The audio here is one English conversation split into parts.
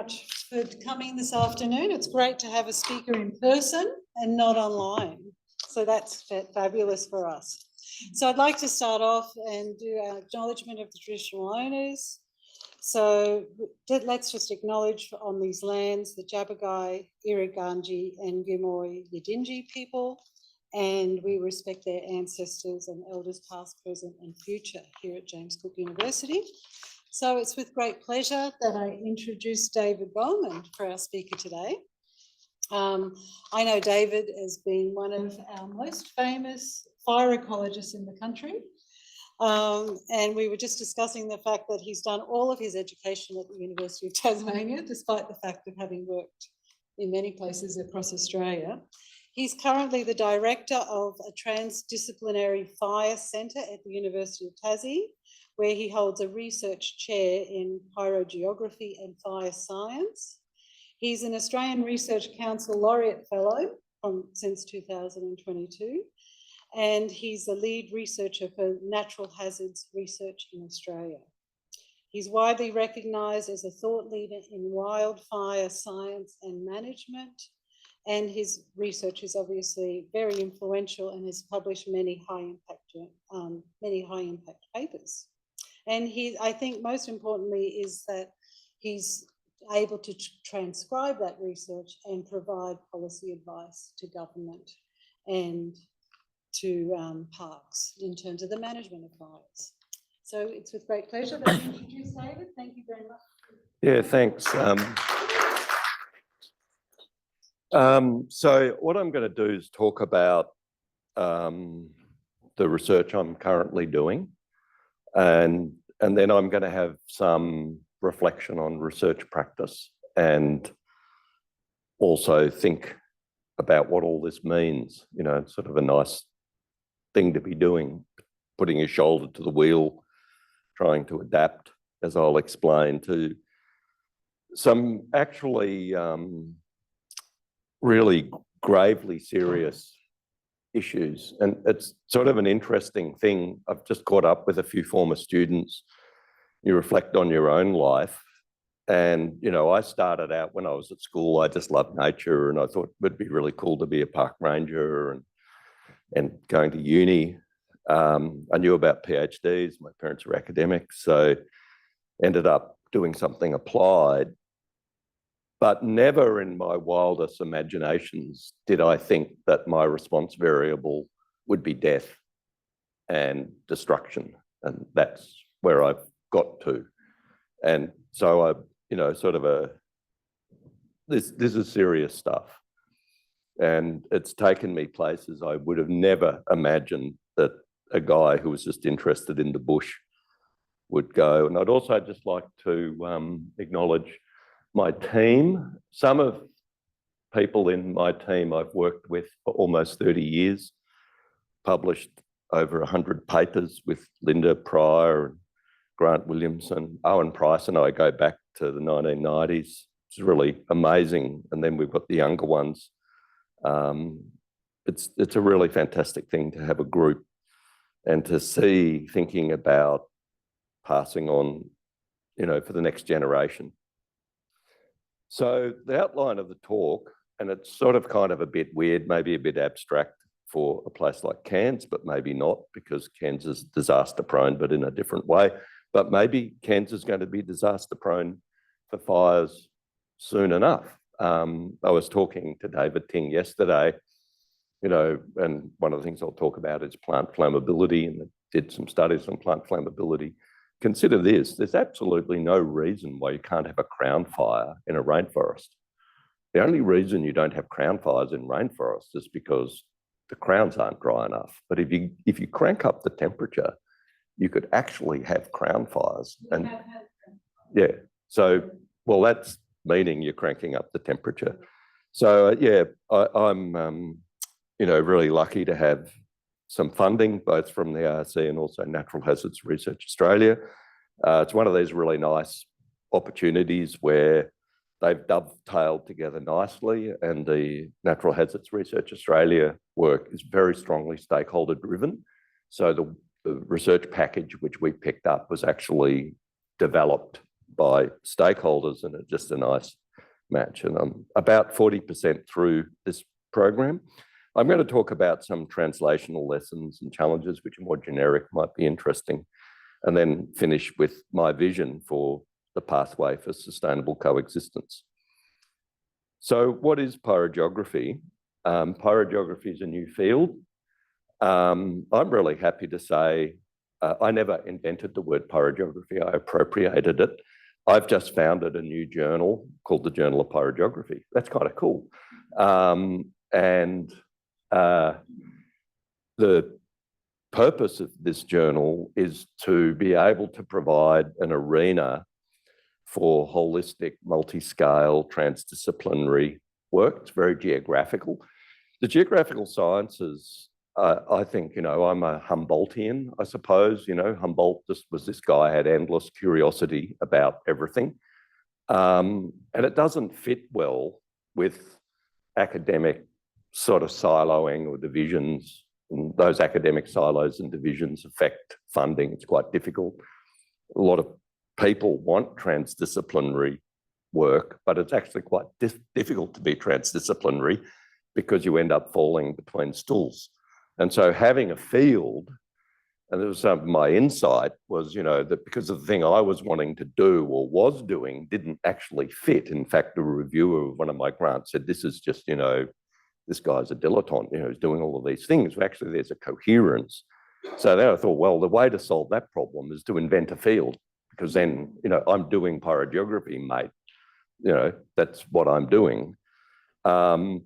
much for coming this afternoon. It's great to have a speaker in person and not online. So that's fabulous for us. So I'd like to start off and do our acknowledgement of the traditional owners. So let's just acknowledge on these lands the Jabbergai, Irraganji and Gimoy Yidinji people, and we respect their ancestors and elders past, present and future here at James Cook University. So it's with great pleasure that I introduce David Bowman for our speaker today. I know David as being one of our most famous fire ecologists in the country. And we were just discussing the fact that he's done all of his education at the University of Tasmania, despite the fact of having worked in many places across Australia. He's currently the director of a transdisciplinary fire centre at the University of Tassie, where he holds a research chair in pyrogeography and fire science. He's an Australian Research Council Laureate Fellow since 2022, and he's the lead researcher for natural hazards research in Australia. He's widely recognised as a thought leader in wildfire science and management, and his research is obviously very influential and has published many high impact papers. And I think most importantly is that he's able to transcribe that research and provide policy advice to government and to parks in terms of the management of fires. So it's with great pleasure that I introduce David. Thank you very much. Yeah, thanks. So what I'm going to do is talk about the research I'm currently doing, and then I'm going to have some reflection on research practice and also think about what all this means. You know, it's sort of a nice thing to be doing, putting your shoulder to the wheel, trying to adapt, as I'll explain, to some actually really gravely serious issues. And it's sort of an interesting thing. I've just caught up with a few former students. You reflect on your own life. And, you know, I started out when I was at school, I just loved nature and I thought it would be really cool to be a park ranger and going to uni. I knew about PhDs, my parents were academics, so ended up doing something applied. But never in my wildest imaginations did I think that my response variable would be death and destruction. And that's where I've got to. And so I, you know, sort of this is serious stuff. And it's taken me places I would have never imagined that a guy who was just interested in the bush would go. And I'd also just like to acknowledge my team. Some of people in my team I've worked with for almost 30 years, published over 100 papers with Linda Pryor and Grant Williamson. Owen Price and I go back to the 1990s. It's really amazing. And then we've got the younger ones. It's a really fantastic thing to have a group and to see thinking about passing on, you know, for the next generation. So the outline of the talk, and it's sort of kind of a bit weird, maybe a bit abstract for a place like Cairns, but maybe not, because Cairns is disaster prone, but in a different way. But maybe Cairns is going to be disaster prone for fires soon enough. I was talking to David Ting yesterday, you know, and one of the things I'll talk about is plant flammability, and I did some studies on plant flammability. Consider this, there's absolutely no reason why you can't have a crown fire in a rainforest. The only reason you don't have crown fires in rainforests is because the crowns aren't dry enough. But if you crank up the temperature, you could actually have crown fires. And yeah, so, well, that's meaning you're cranking up the temperature. So yeah, I'm you know, really lucky to have some funding, both from the ARC and also Natural Hazards Research Australia. It's one of these really nice opportunities where they've dovetailed together nicely, and the Natural Hazards Research Australia work is very strongly stakeholder driven. So the research package which we picked up was actually developed by stakeholders, and it's just a nice match. And I'm about 40% through this program. I'm going to talk about some translational lessons and challenges which are more generic, might be interesting, and then finish with my vision for the pathway for sustainable coexistence. So what is pyrogeography? Pyrogeography is a new field. I'm really happy to say I never invented the word pyrogeography, I appropriated it. I've just founded a new journal called the Journal of Pyrogeography. That's kind of cool. The purpose of this journal is to be able to provide an arena for holistic, multi-scale, transdisciplinary work. It's very geographical. The geographical sciences, I think, you know, I'm a Humboldtian, I suppose. You know, Humboldt just was this guy, had endless curiosity about everything. And it doesn't fit well with academic sort of siloing or divisions. And those academic silos and divisions affect funding. It's quite difficult. A lot of people want transdisciplinary work, but it's actually quite difficult to be transdisciplinary because you end up falling between stools. And so having a field, and it was some of my insight was, you know, that because the thing I was wanting to do or was doing didn't actually fit. In fact, the reviewer of one of my grants said, this is just, you know, this guy's a dilettante, you know, he's doing all of these things. Well, actually, there's a coherence. So then I thought, well, the way to solve that problem is to invent a field, because then, you know, I'm doing pyrogeography, mate. You know, that's what I'm doing. And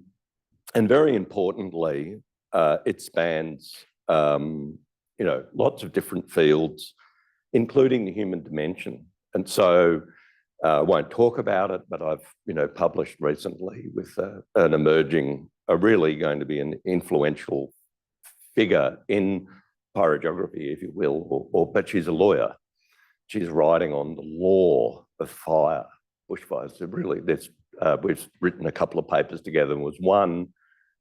very importantly, it spans, you know, lots of different fields, including the human dimension. And so I won't talk about it, but I've, you know, published recently with an emerging, really going to be an influential figure in pyrogeography, if you will, but she's a lawyer. She's writing on the law of fire, bushfires. So really, we've written a couple of papers together. One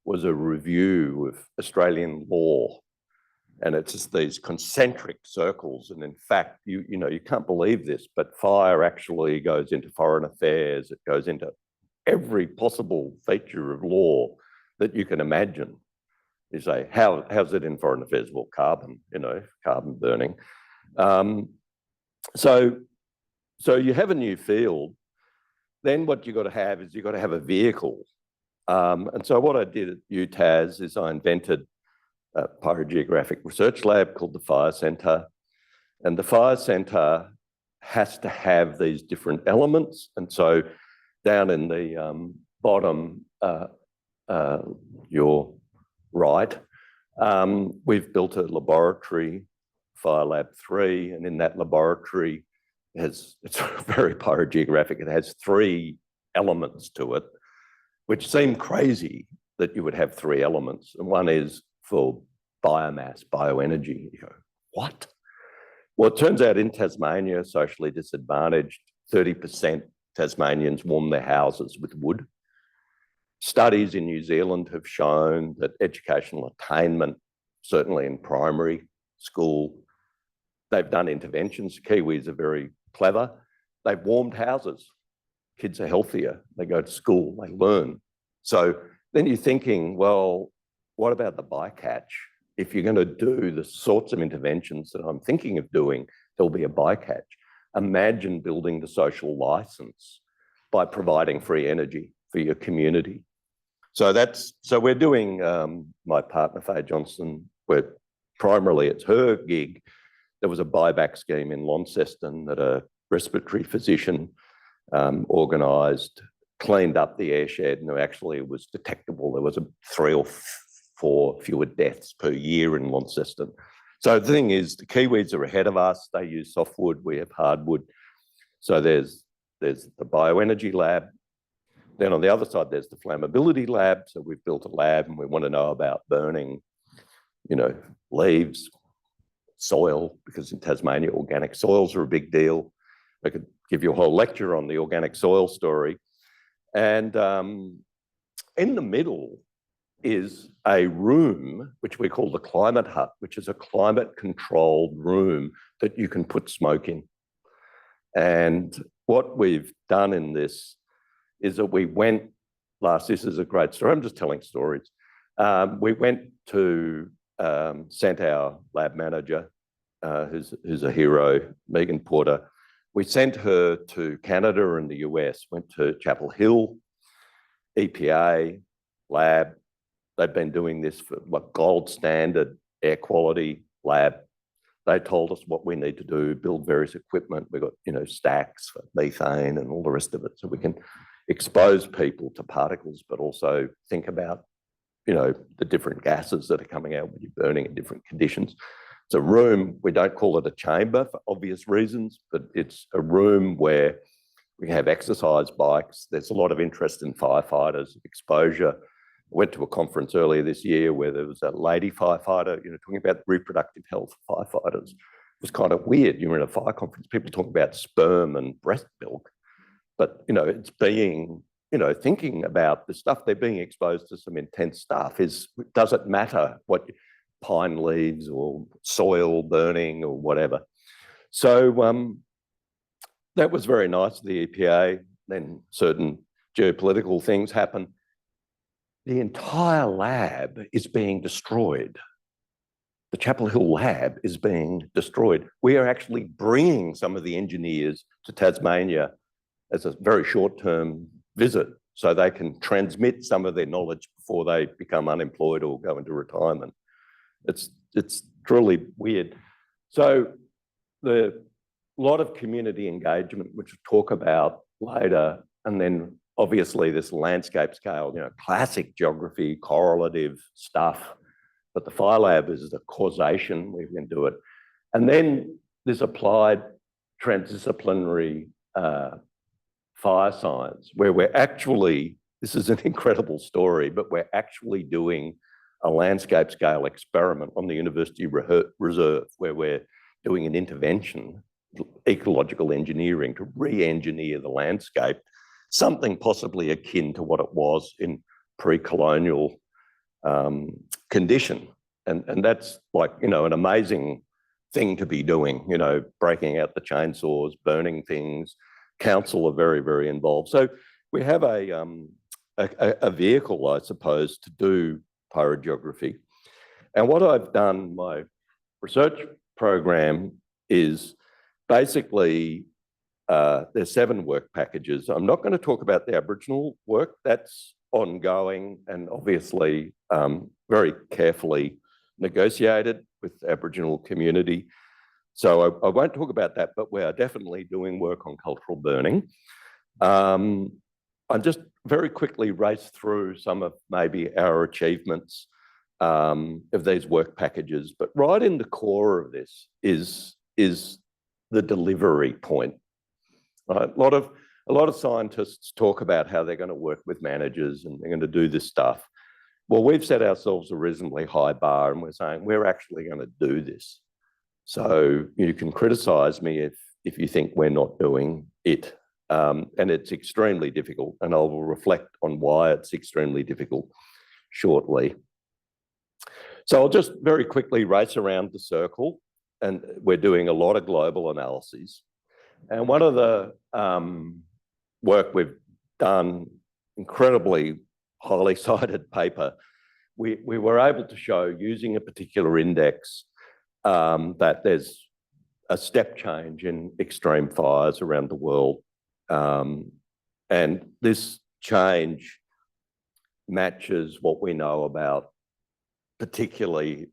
was a review of Australian law, and it's just these concentric circles. And in fact, you know, you can't believe this, but fire actually goes into foreign affairs. It goes into every possible feature of law that you can imagine. You say, how's it in foreign affairs? Well, carbon, you know, carbon burning. So you have a new field. Then what you've got to have is you've got to have a vehicle. And so what I did at UTAS is I invented a pyrogeographic research lab called the Fire Centre. And the Fire Centre has to have these different elements. And so down in the bottom, your right, we've built a laboratory, Fire Lab 3, and in that laboratory, it's very pyrogeographic. It has 3 elements to it, which seem crazy that you would have 3 elements. And one is for biomass, bioenergy. You go, what? Well, it turns out in Tasmania, socially disadvantaged, 30% Tasmanians warm their houses with wood. Studies in New Zealand have shown that educational attainment, certainly in primary school, they've done interventions. Kiwis are very clever. They've warmed houses. Kids are healthier. They go to school, they learn. So then you're thinking, well, what about the bycatch? If you're going to do the sorts of interventions that I'm thinking of doing, there'll be a bycatch. Imagine building the social license by providing free energy for your community. So we're doing, my partner, Faye Johnson, where primarily it's her gig. There was a buyback scheme in Launceston that a respiratory physician organised, cleaned up the airshed, and actually it was detectable. There was 3 or 4 fewer deaths per year in Launceston. So the thing is, the Kiwis are ahead of us. They use softwood, we have hardwood. So there's the bioenergy lab. Then on the other side, there's the flammability lab. So we've built a lab and we want to know about burning, you know, leaves, soil, because in Tasmania, organic soils are a big deal. I could give you a whole lecture on the organic soil story. And in the middle is a room, which we call the climate hut, which is a climate controlled room that you can put smoke in. And what we've done in this is that we went this is a great story, I'm just telling stories. We went to, sent our lab manager, who's a hero, Megan Porter. We sent her to Canada and the US, went to Chapel Hill, EPA, lab. They've been doing this for what, gold standard air quality lab. They told us what we need to do, build various equipment. We've got, stacks for methane and all the rest of it. So we can expose people to particles, but also think about, the different gases that are coming out when you're burning in different conditions. It's a room, we don't call it a chamber for obvious reasons, but it's a room where we have exercise bikes. There's a lot of interest in firefighters, exposure. I went to a conference earlier this year where there was a lady firefighter, talking about reproductive health of firefighters. It was kind of weird. You were in a fire conference, people talking about sperm and breast milk, but it's being, thinking about the stuff, they're being exposed to some intense stuff. Does it matter what pine leaves or soil burning or whatever? So that was very nice, the EPA. Then certain geopolitical things happen. The entire lab is being destroyed. The Chapel Hill lab is being destroyed. We are actually bringing some of the engineers to Tasmania as a very short-term visit so they can transmit some of their knowledge before they become unemployed or go into retirement. It's truly weird. So a lot of community engagement, which we'll talk about later, and then obviously this landscape scale, classic geography, correlative stuff, but the fire lab is the causation, we can do it. And then this applied transdisciplinary fire science, where we're actually, this is an incredible story, but we're actually doing a landscape scale experiment on the University Reserve, where we're doing an intervention, ecological engineering, to re-engineer the landscape, something possibly akin to what it was in pre-colonial condition. And that's like, an amazing thing to be doing, breaking out the chainsaws, burning things. Council are very, very involved. So we have a vehicle, I suppose, to do pyrogeography. And what I've done, my research program, is basically there's 7 work packages. I'm not going to talk about the Aboriginal work. That's ongoing and obviously very carefully negotiated with the Aboriginal community. So I won't talk about that, but we are definitely doing work on cultural burning. I'll just very quickly race through some of maybe our achievements of these work packages, but right in the core of this is the delivery point. A lot of scientists talk about how they're going to work with managers and they're going to do this stuff. Well, we've set ourselves a reasonably high bar and we're saying we're actually going to do this. So you can criticize me if you think we're not doing it. And it's extremely difficult, and I will reflect on why it's extremely difficult shortly. So I'll just very quickly race around the circle, and we're doing a lot of global analyses. And one of the work we've done, incredibly highly cited paper, we were able to show using a particular index that there's a step change in extreme fires around the world. And this change matches what we know about particularly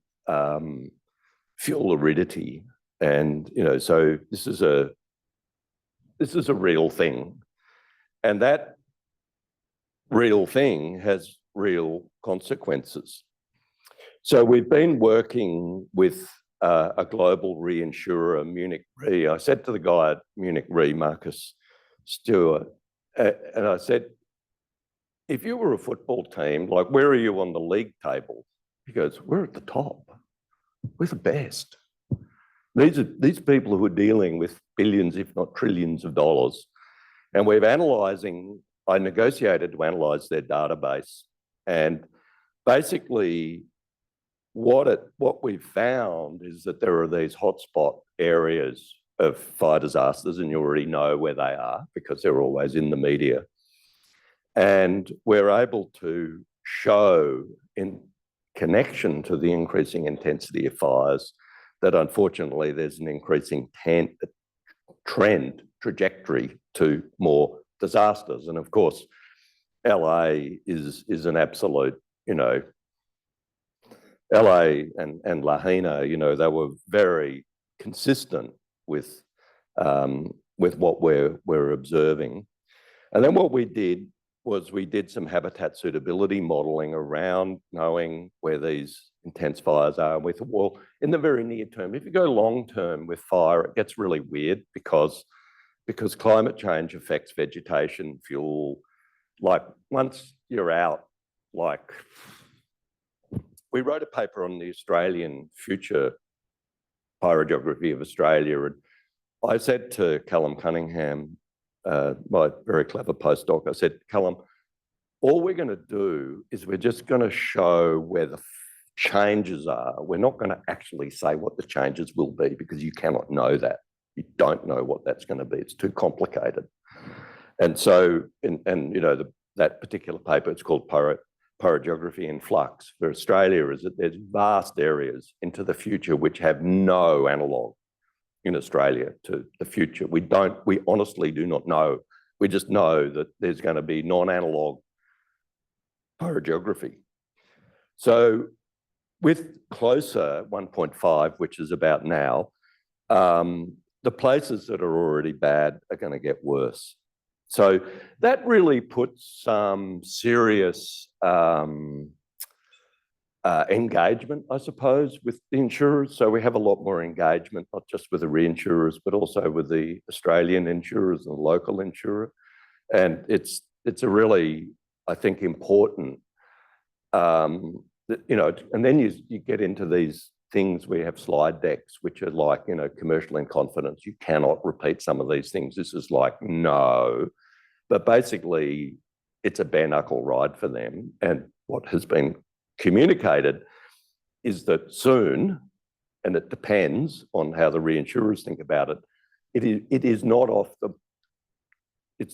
fuel aridity. And, so this is a real thing. And that real thing has real consequences. So we've been working with a global reinsurer, Munich Re. I said to the guy at Munich Re, Marcus Stewart, and I said, if you were a football team, like, where are you on the league table? He goes, we're at the top. We're the best. These people who are dealing with billions, if not trillions of dollars. And I negotiated to analyze their database. And basically, what we found is that there are these hotspot areas of fire disasters, and you already know where they are because they're always in the media. And we're able to show in connection to the increasing intensity of fires that unfortunately there's an increasing trajectory to more disasters. And of course, LA is an absolute, LA and Lahaina, they were very consistent with what we're observing. And then what we did was we did some habitat suitability modeling around knowing where these intense fires are. And we thought, well, in the very near term, if you go long term with fire, it gets really weird because climate change affects vegetation, fuel. Like once you're out, like we wrote a paper on the Australian future pyrogeography of Australia. And I said to Callum Cunningham, my very clever postdoc, I said, Callum, all we're going to do is we're just going to show where the changes are. We're not going to actually say what the changes will be because you cannot know that. You don't know what that's going to be. It's too complicated. And so, that particular paper, it's called Pyrogeography in Flux for Australia, is that there's vast areas into the future which have no analogue in Australia to the future. We honestly do not know. We just know that there's going to be non-analogue pyrogeography. So with closer 1.5, which is about now, the places that are already bad are going to get worse. So that really puts some serious engagement, I suppose, with the insurers. So we have a lot more engagement, not just with the reinsurers, but also with the Australian insurers and local insurer. And it's a really, I think, important, and then you get into these things where you have slide decks, which are like, commercial in confidence. You cannot repeat some of these things. This is like, no. But basically, it's a bare knuckle ride for them. And what has been communicated is that soon, and it depends on how the reinsurers think about it, it's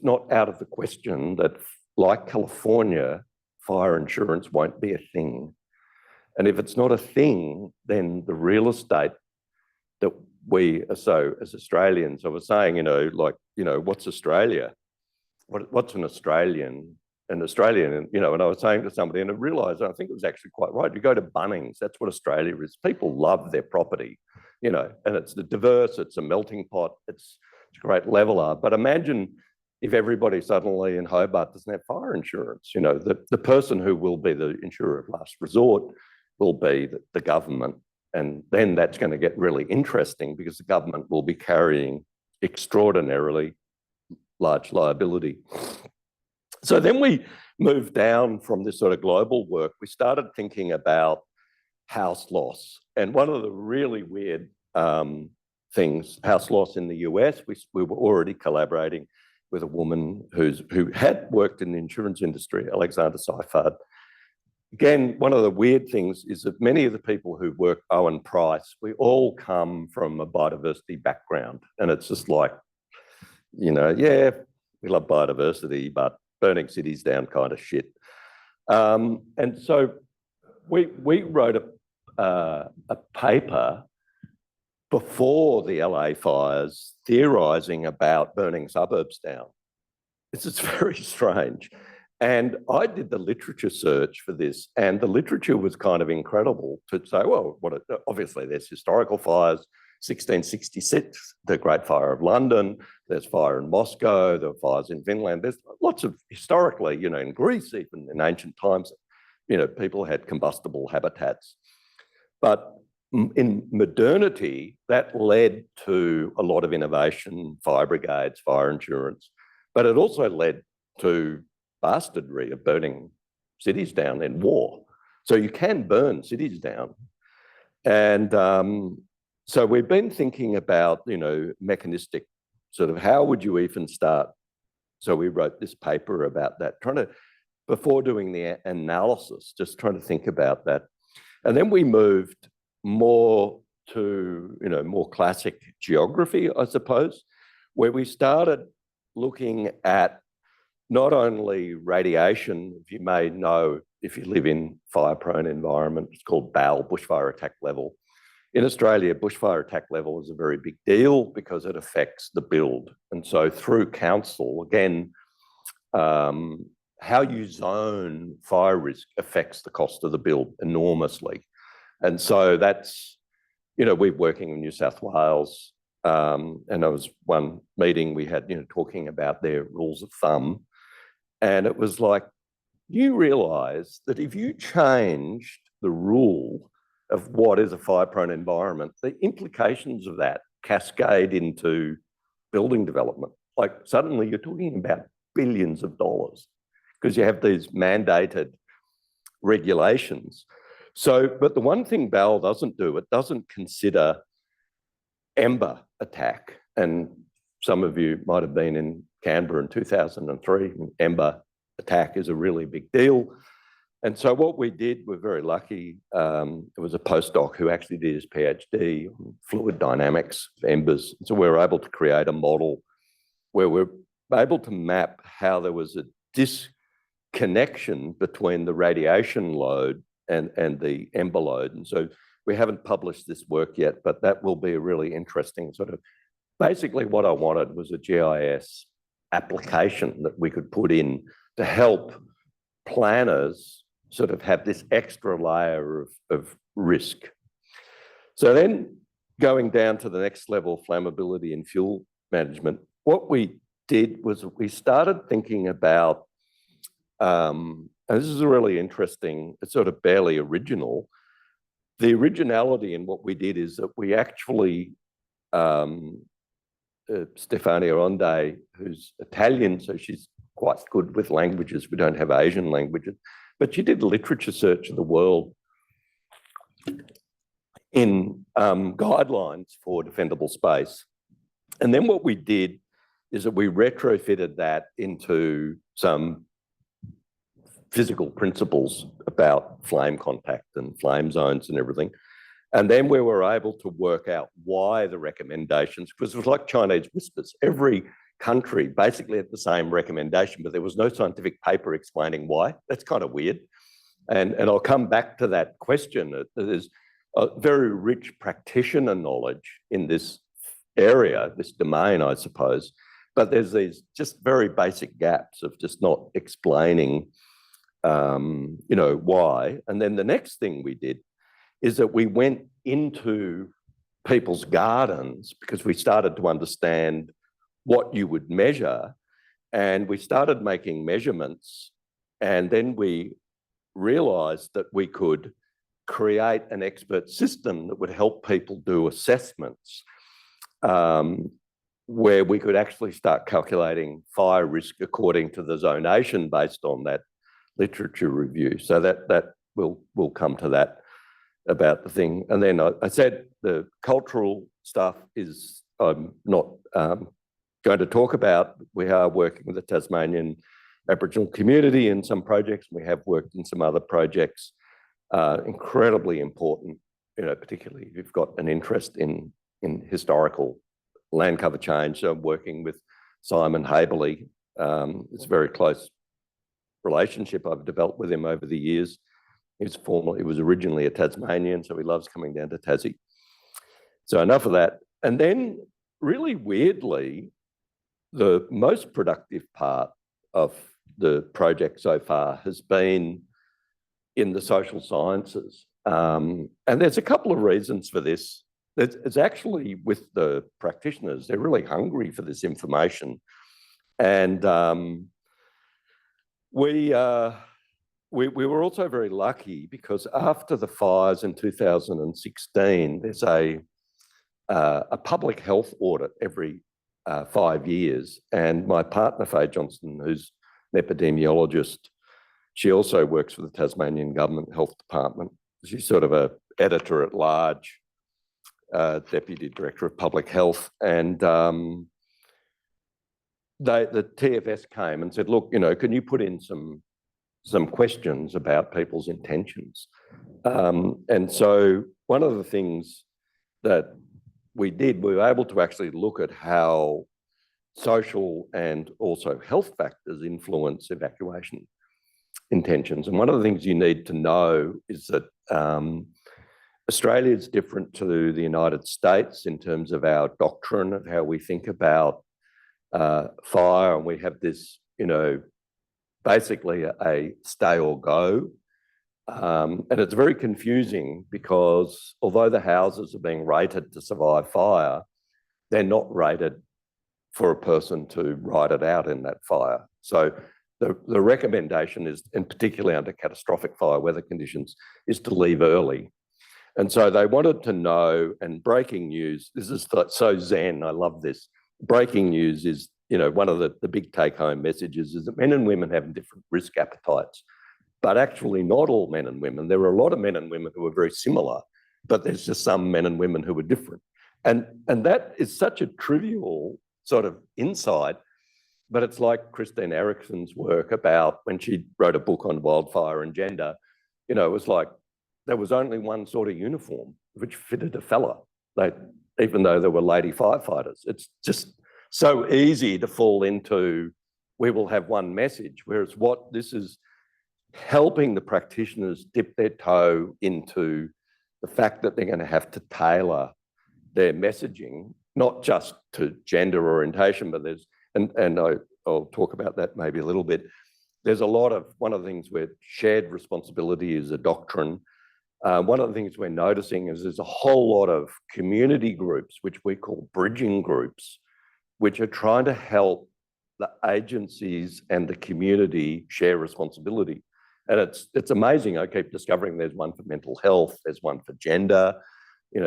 not out of the question that, like California, fire insurance won't be a thing. And if it's not a thing, then the real estate that we, so as Australians, I was saying, what's Australia? What's an Australian? An Australian, and I was saying to somebody, and I realised, I think it was actually quite right. You go to Bunnings, that's what Australia is. People love their property, and it's diverse, it's a melting pot, it's a great leveler. But imagine if everybody suddenly in Hobart doesn't have fire insurance. The person who will be the insurer of last resort will be the government. And then that's going to get really interesting because the government will be carrying extraordinarily large liability. So then we moved down from this sort of global work. We started thinking about house loss. And one of the really weird things, house loss in the US, we were already collaborating with a woman who had worked in the insurance industry, Alexander Seifert. Again, one of the weird things is that many of the people who work Owen Price, we all come from a biodiversity background. And it's just like, yeah, we love biodiversity, but burning cities down kind of shit. And so we wrote a paper before the LA fires theorising about burning suburbs down. This is very strange. And I did the literature search for this, and the literature was kind of incredible to say, well, obviously there's historical fires, 1666, the Great Fire of London, there's fire in Moscow, there are fires in Finland, there's lots of, historically, in Greece, even in ancient times, people had combustible habitats. But in modernity, that led to a lot of innovation, fire brigades, fire insurance, but it also led to bastardry of burning cities down in war. So you can burn cities down. And so we've been thinking about, mechanistic sort of how would you even start? So we wrote this paper about that, before doing the analysis, just trying to think about that. And then we moved more to, more classic geography, I suppose, where we started looking at not only radiation, if you may know, if you live in fire-prone environment, it's called BAL, bushfire attack level. In Australia, bushfire attack level is a very big deal because it affects the build. And so through council, again, how you zone fire risk affects the cost of the build enormously. And so that's, we're working in New South Wales, and there was one meeting we had, talking about their rules of thumb. And it was like, you realise that if you changed the rule of what is a fire-prone environment, the implications of that cascade into building development. Like suddenly you're talking about billions of dollars because you have these mandated regulations. So, but the one thing BAL doesn't do, it doesn't consider ember attack. And some of you might have been in Canberra in 2003. Ember attack is a really big deal. And so what we did, we're very lucky, it was a postdoc who actually did his PhD on fluid dynamics of embers. So we were able to create a model where we're able to map how there was a disconnection between the radiation load and the ember load. And so we haven't published this work yet, but that will be a really interesting sort of, basically what I wanted was a GIS application that we could put in to help planners sort of have this extra layer of risk. So then going down to the next level, flammability and fuel management, what we did was we started thinking about, and this is really interesting, it's sort of barely original. The originality in what we did is that we actually, Stefania Onde, who's Italian, so she's quite good with languages, we don't have Asian languages, but she did a literature search of the world in guidelines for defendable space. And then what we did is that we retrofitted that into some physical principles about flame contact and flame zones and everything. And then we were able to work out why the recommendations, because it was like Chinese whispers. Every country basically had the same recommendation, but there was no scientific paper explaining why. That's kind of weird. And I'll come back to that question. There's a very rich practitioner knowledge in this area, this domain, I suppose, but there's these just very basic gaps of just not explaining, why. And then the next thing we did is that we went into people's gardens because we started to understand what you would measure, and we started making measurements, and then we realized that we could create an expert system that would help people do assessments, where we could actually start calculating fire risk according to the zonation based on that literature review. So that we'll come to that about the thing. And then I said the cultural stuff is I'm not going to talk about. We are working with the Tasmanian Aboriginal community in some projects. We have worked in some other projects. Incredibly important, particularly if you've got an interest in historical land cover change. So I'm working with Simon Haberley. It's a very close relationship I've developed with him over the years. He was originally a Tasmanian, so he loves coming down to Tassie. So enough of that. And then really weirdly, the most productive part of the project so far has been in the social sciences. And there's a couple of reasons for this. It's actually with the practitioners, they're really hungry for this information. And we were also very lucky because after the fires in 2016, there's a public health audit every 5 years. And my partner, Faye Johnston, who's an epidemiologist, she also works for the Tasmanian Government Health Department. She's sort of an editor at large, Deputy Director of Public Health. And the TFS came and said, look, can you put in some questions about people's intentions? And so one of the things that we did, we were able to actually look at how social and also health factors influence evacuation intentions. And one of the things you need to know is that Australia is different to the United States in terms of our doctrine of how we think about fire. And we have this, basically a stay or go. And it's very confusing because although the houses are being rated to survive fire, they're not rated for a person to ride it out in that fire. So the recommendation is, and particularly under catastrophic fire weather conditions, is to leave early. And so they wanted to know, and breaking news, this is so zen, I love this. Breaking news is, one of the big take-home messages is that men and women have different risk appetites, but actually not all men and women. There are a lot of men and women who are very similar, but there's just some men and women who are different. And that is such a trivial sort of insight, but it's like Christine Eriksen's work about when she wrote a book on wildfire and gender, it was like there was only one sort of uniform which fitted a fella, even though there were lady firefighters. It's just so easy to fall into, we will have one message, whereas what this is helping the practitioners dip their toe into the fact that they're going to have to tailor their messaging, not just to gender orientation, but there's, and I'll talk about that maybe a little bit. There's a lot of, one of the things where shared responsibility is a doctrine. One of the things we're noticing is there's a whole lot of community groups, which we call bridging groups, which are trying to help the agencies and the community share responsibility. And it's amazing. I keep discovering there's one for mental health, there's one for gender,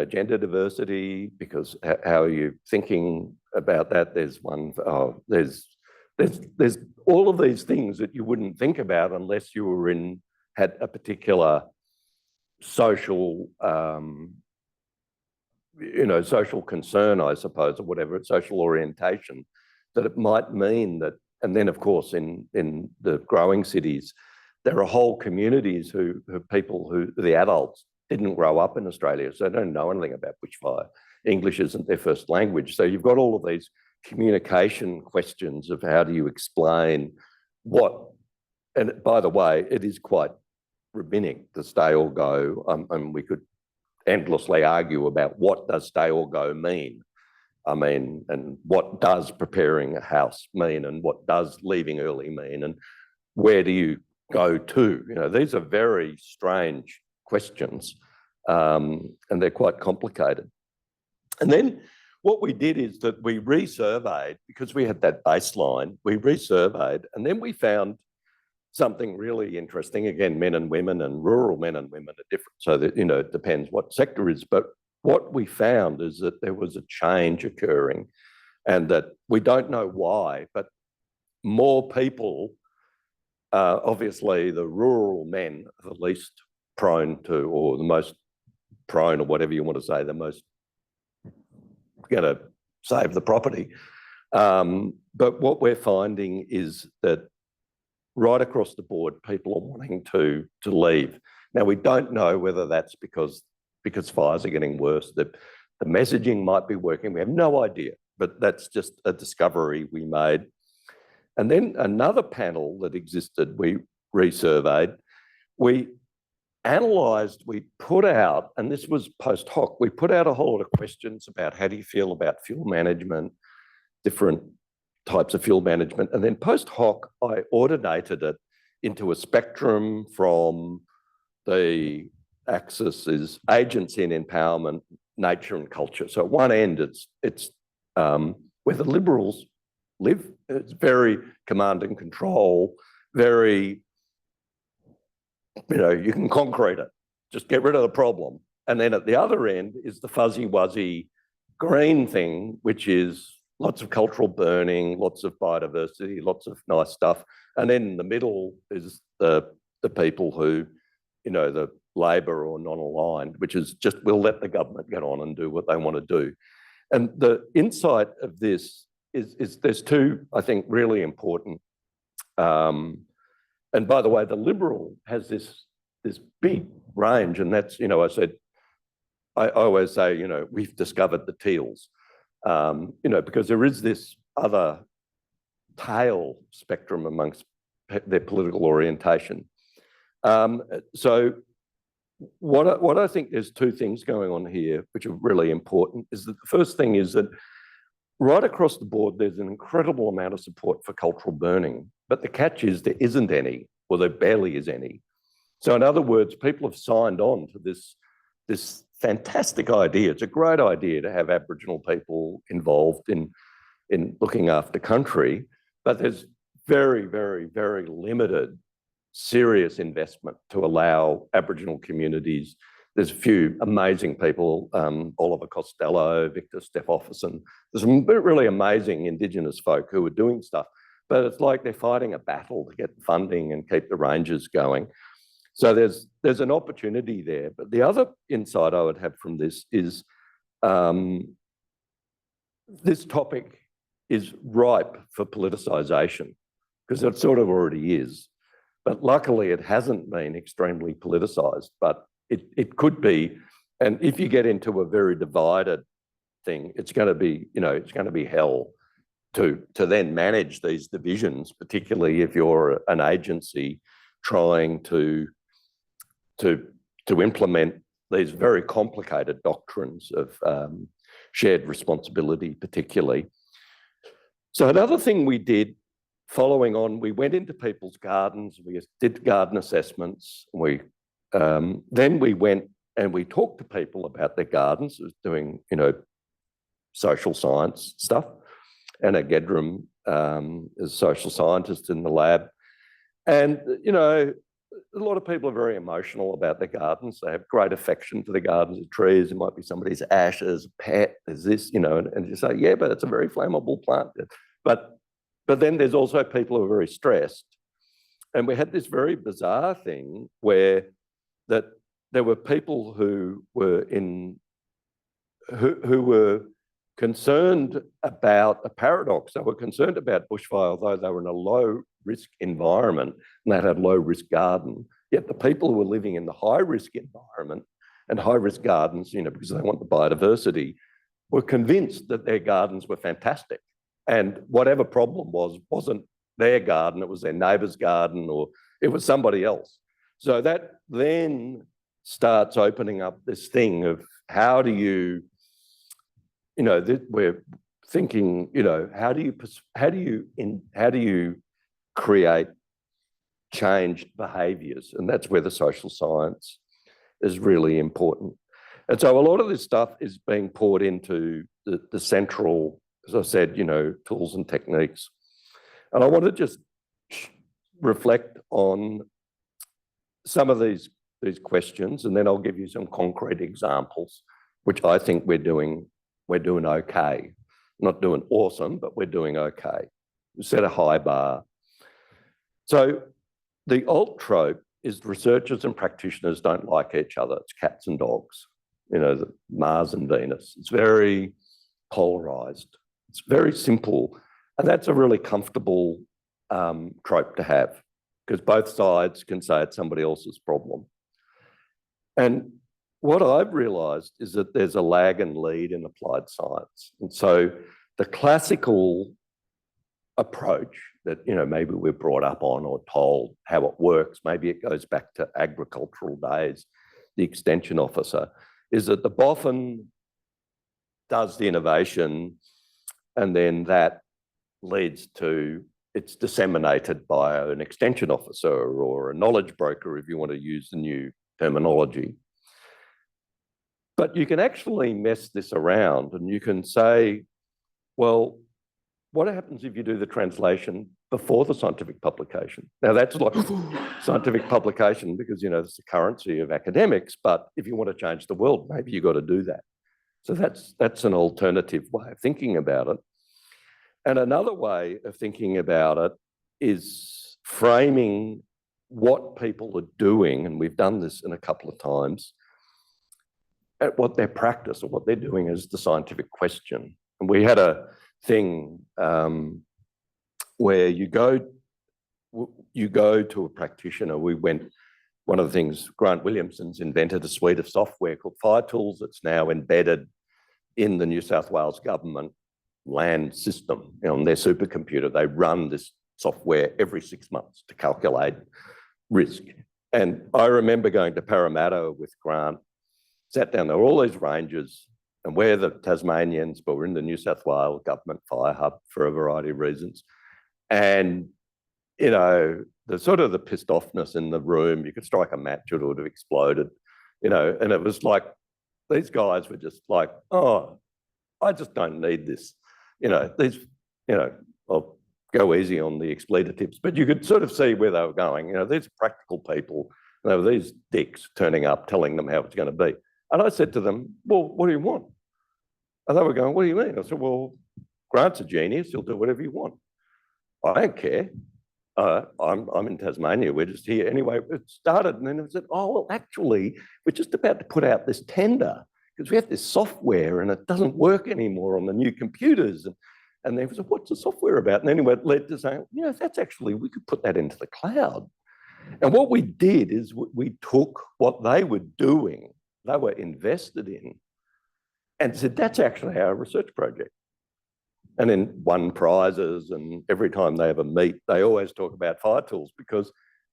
gender diversity, because how are you thinking about that? There's one for, there's all of these things that you wouldn't think about unless you were had a particular social, social concern, I suppose, or whatever, social orientation, that it might mean that, and then of course in the growing cities, there are whole communities who people who, the adults, didn't grow up in Australia, so they don't know anything about bushfire. English isn't their first language. So you've got all of these communication questions of how do you explain what, and by the way, it is quite rabbinic to stay or go. And we could endlessly argue about what does stay or go mean. And what does preparing a house mean, and what does leaving early mean, and where do you go to? These are very strange questions, and they're quite complicated. And then what we did is that we resurveyed, because we had that baseline, we resurveyed, and then we found something really interesting. Again, men and women and rural men and women are different, so that, it depends what sector is. But what we found is that there was a change occurring, and that we don't know why, but more people, obviously the rural men are the least prone to, or the most prone, or whatever you want to say, the most going to save the property. But what we're finding is that right across the board, people are wanting to leave. Now, we don't know whether that's because fires are getting worse, that the messaging might be working. We have no idea, but that's just a discovery we made. And then another panel that existed, we resurveyed, we analysed, we put out, and this was post hoc, we put out a whole lot of questions about how do you feel about fuel management, different types of fuel management. And then post hoc, I ordinated it into a spectrum from the axis is agency and empowerment, nature and culture. So at one end, it's where the Liberals live. It's very command and control, very, you can concrete it, just get rid of the problem. And then at the other end is the fuzzy wuzzy green thing, which is lots of cultural burning, lots of biodiversity, lots of nice stuff. And then in the middle is the people who, the Labor or non-aligned, which is just, we'll let the government get on and do what they want to do. And the insight of this is there's two, I think, really important. And by the way, the Liberal has this big range, and that's, I said, I always say, you know, we've discovered the teals, you know, because there is this other tail spectrum amongst their political orientation. So what I think there's two things going on here, which are really important, is that the first thing is that right across the board, there's an incredible amount of support for cultural burning, but the catch is there isn't any, or there barely is any. So in other words, people have signed on to this fantastic idea. It's a great idea to have Aboriginal people involved in looking after country, but there's very, very, very limited serious investment to allow Aboriginal communities. There's a few amazing people, Oliver Costello, Victor Steffofferson. There's some really amazing Indigenous folk who are doing stuff, but it's like they're fighting a battle to get funding and keep the ranges going. So there's an opportunity there. But the other insight I would have from this is this topic is ripe for politicisation, because it sort of already is. But luckily, it hasn't been extremely politicised, but it could be. And if you get into a very divided thing, it's going to be, you know, it's going to be hell to then manage these divisions, particularly if you're an agency trying to implement these very complicated doctrines of shared responsibility, particularly. So another thing we did, following on, we went into people's gardens, we did garden assessments, then we went and we talked to people about their gardens, doing, you know, social science stuff. Anna Gedram is a social scientist in the lab. And, you know, a lot of people are very emotional about their gardens. They have great affection for the gardens of trees. It might be somebody's ashes, a pet, there's this, you know, and you say, yeah, but it's a very flammable plant. But then there's also people who are very stressed. And we had this very bizarre thing where that there were people who were who were concerned about a paradox. They were concerned about bushfire, although they were in a low-risk environment and they had low-risk garden. Yet the people who were living in the high-risk environment and high-risk gardens, you know, because they want the biodiversity, were convinced that their gardens were fantastic. And whatever problem wasn't their garden, it was their neighbour's garden, or it was somebody else. So that then starts opening up this thing of how do you, you know, we're thinking, you know, how do you create changed behaviours? And that's where the social science is really important. And so a lot of this stuff is being poured into the central, as I said, you know, tools and techniques. And I want to just reflect on some of these questions, and then I'll give you some concrete examples, which I think we're doing okay. Not doing awesome, but we're doing okay. We set a high bar. So the alt trope is researchers and practitioners don't like each other. It's cats and dogs, you know, Mars and Venus. It's very polarized. It's very simple. And that's a really comfortable trope to have, because both sides can say it's somebody else's problem. And what I've realised is that there's a lag and lead in applied science. And so the classical approach that, you know, maybe we're brought up on or told how it works, maybe it goes back to agricultural days, the extension officer, is that the boffin does the innovation and then that leads to, it's disseminated by an extension officer or a knowledge broker, if you want to use the new terminology. But you can actually mess this around and you can say, well, what happens if you do the translation before the scientific publication? Now that's like scientific publication because, you know, it's the currency of academics, but if you want to change the world, maybe you've got to do that. So that's an alternative way of thinking about it. And another way of thinking about it is framing what people are doing, and we've done this in a couple of times, at what their practice or what they're doing is the scientific question. And we had a thing where you go to a practitioner. We went one of the things, Grant Williamson's invented a suite of software called Fire Tools that's now embedded in the New South Wales government land system. On their supercomputer, they run this software every 6 months to calculate risk. And I remember going to Parramatta with Grant, sat down, there were all these rangers, and we're the Tasmanians, but we're in the New South Wales government fire hub for a variety of reasons. And, you know, the sort of the pissed offness in the room, you could strike a match, it would have exploded, you know, and it was like, these guys were just like, oh, I just don't need this. You know, these, you know, I'll go easy on the expletives, but you could sort of see where they were going. You know, these practical people, and there were these dicks turning up, telling them how it's going to be. And I said to them, well, what do you want? And they were going, what do you mean? I said, well, Grant's a genius, he'll do whatever you want. I don't care. I'm in Tasmania, we're just here. Anyway, it started, and then it said, oh, well, actually, we're just about to put out this tender because we have this software and it doesn't work anymore on the new computers. And they said, what's the software about? And anyway, it led to saying, you know, that's actually, we could put that into the cloud. And what we did is we took what they were doing, they were invested in, and said, that's actually our research project. And then won prizes, and every time they have a meet, they always talk about Fire Tools because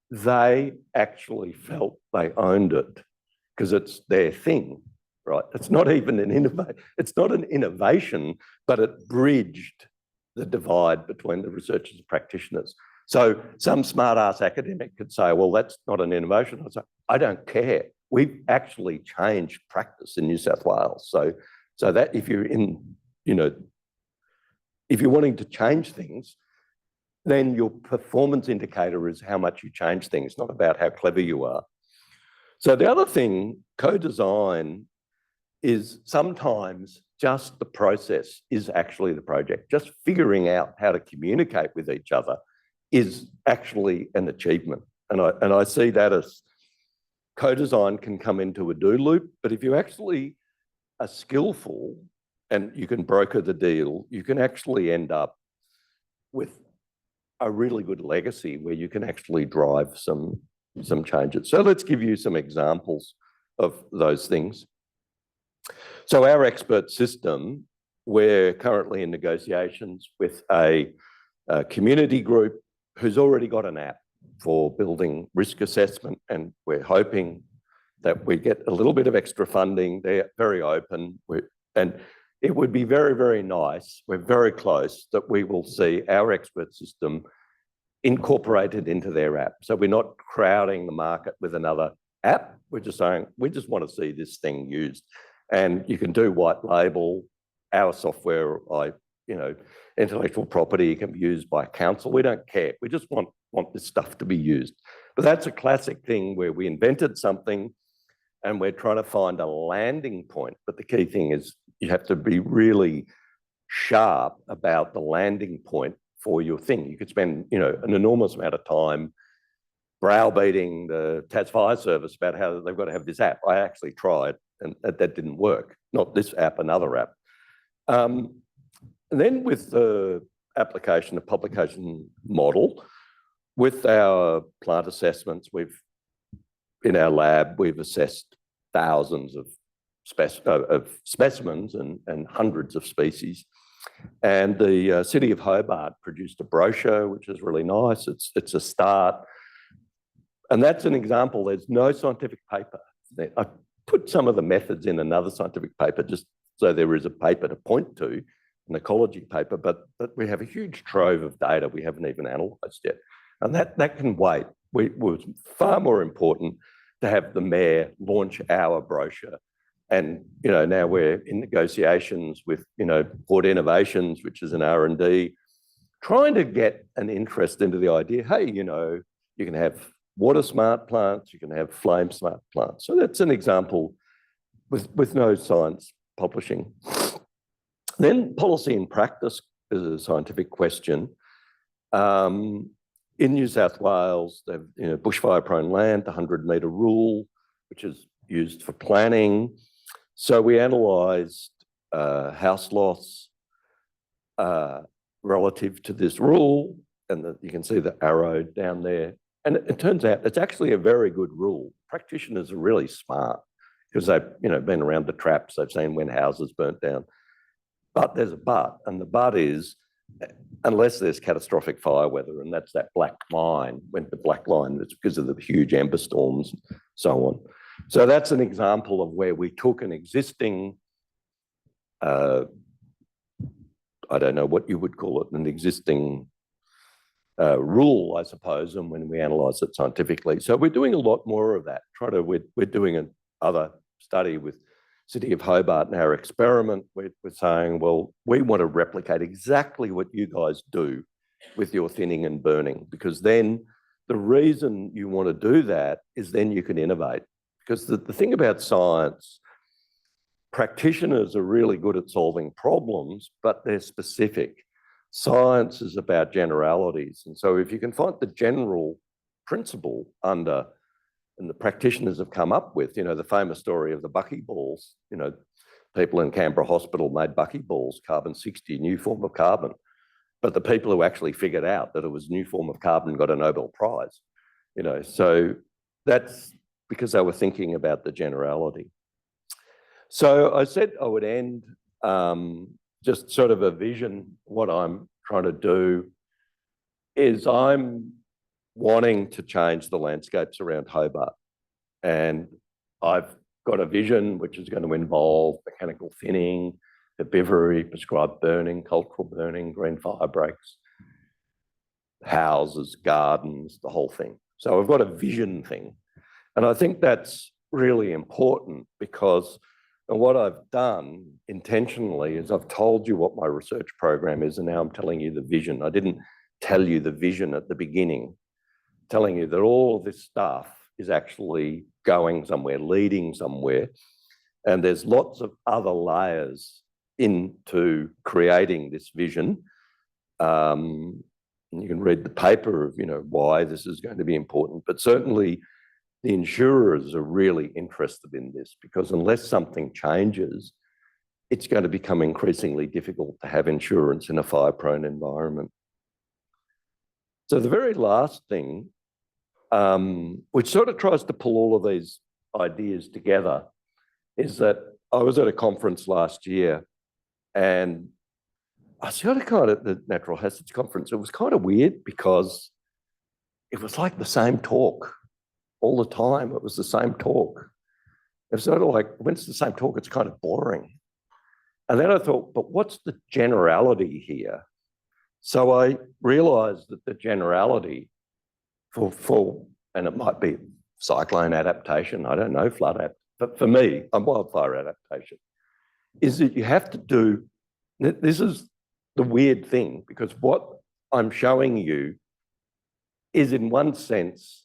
they actually felt they owned it because it's their thing, right? It's not even an innovation, it's not an innovation, but it bridged the divide between the researchers and practitioners. So some smart ass academic could say, well, that's not an innovation. I say, I don't care. We've actually changed practice in New South Wales. So that if you're in, you know, if you're wanting to change things, then your performance indicator is how much you change things, not about how clever you are. So the other thing, co-design, is sometimes just the process is actually the project. Just figuring out how to communicate with each other is actually an achievement. And I see that as co-design can come into a do loop, but if you actually are skillful and you can broker the deal, you can actually end up with a really good legacy where you can actually drive some changes. So let's give you some examples of those things. So our expert system, we're currently in negotiations with a community group who's already got an app for building risk assessment, and we're hoping that we get a little bit of extra funding. They're very open, and it would be very, very nice, we're very close, that we will see our expert system incorporated into their app. So we're not crowding the market with another app. We're just saying, we just want to see this thing used. And you can do white label. Our software, you know, intellectual property can be used by council. We don't care. We just want this stuff to be used. But that's a classic thing where we invented something and we're trying to find a landing point. But the key thing is you have to be really sharp about the landing point for your thing. You could spend, you know, an enormous amount of time browbeating the TAS Fire Service about how they've got to have this app. I actually tried, and that didn't work. Not this app, another app. And then with the application of publication model, with our plant assessments, in our lab, we've assessed thousands of specimens and hundreds of species. And the City of Hobart produced a brochure, which is really nice. It's a start. And that's an example. There's no scientific paper. I put some of the methods in another scientific paper just so there is a paper to point to, an ecology paper, but we have a huge trove of data we haven't even analysed yet. And that can wait. It was far more important to have the mayor launch our brochure. And, you know, now we're in negotiations with, you know, Port Innovations, which is an R&D, trying to get an interest into the idea, hey, you know, you can have water smart plants, you can have flame smart plants. So that's an example with no science publishing. Then policy and practice is a scientific question. In New South Wales, they've, you know, bushfire prone land, the 100-metre rule, which is used for planning. So we analysed house loss relative to this rule, and you can see the arrow down there. And it turns out it's actually a very good rule. Practitioners are really smart because they've, been around the traps. They've seen when houses burnt down. But there's a but, and the but is, unless there's catastrophic fire weather, and that's that black line, when the black line is because of the huge ember storms, so on. So that's an example of where we took an existing, I don't know what you would call it, an existing rule, I suppose, and when we analyse it scientifically. So we're doing a lot more of that. We're doing another study with City of Hobart in our experiment. We're saying, well, we want to replicate exactly what you guys do with your thinning and burning, because then the reason you want to do that is then you can innovate. Because the thing about science, practitioners are really good at solving problems, but they're specific. Science is about generalities. And so if you can find the general principle under, and the practitioners have come up with, the famous story of the buckyballs, people in Canberra Hospital made buckyballs, carbon-60, new form of carbon. But the people who actually figured out that it was a new form of carbon got a Nobel Prize, So that's because they were thinking about the generality. So I said I would end just sort of a vision. What I'm trying to do is I'm wanting to change the landscapes around Hobart. And I've got a vision which is going to involve mechanical thinning, herbivory, prescribed burning, cultural burning, green fire breaks, houses, gardens, the whole thing. So I've got a vision thing. And I think that's really important because what I've done intentionally is I've told you what my research program is, and now I'm telling you the vision. I didn't tell you the vision at the beginning, telling you that all of this stuff is actually going somewhere, leading somewhere. And there's lots of other layers into creating this vision. And you can read the paper of, why this is going to be important, but certainly the insurers are really interested in this because unless something changes, it's going to become increasingly difficult to have insurance in a fire-prone environment. So the very last thing, which sort of tries to pull all of these ideas together, is that I was at a conference last year and I sort of at the Natural Hazards Conference. It was kind of weird because it was like the same talk all the time. It was the same talk. It's sort of like, when it's the same talk, it's kind of boring. And then I thought, but what's the generality here? So I realized that the generality for and it might be cyclone adaptation, I don't know, but for me, a wildfire adaptation, is that you have to do, this is the weird thing, because what I'm showing you is in one sense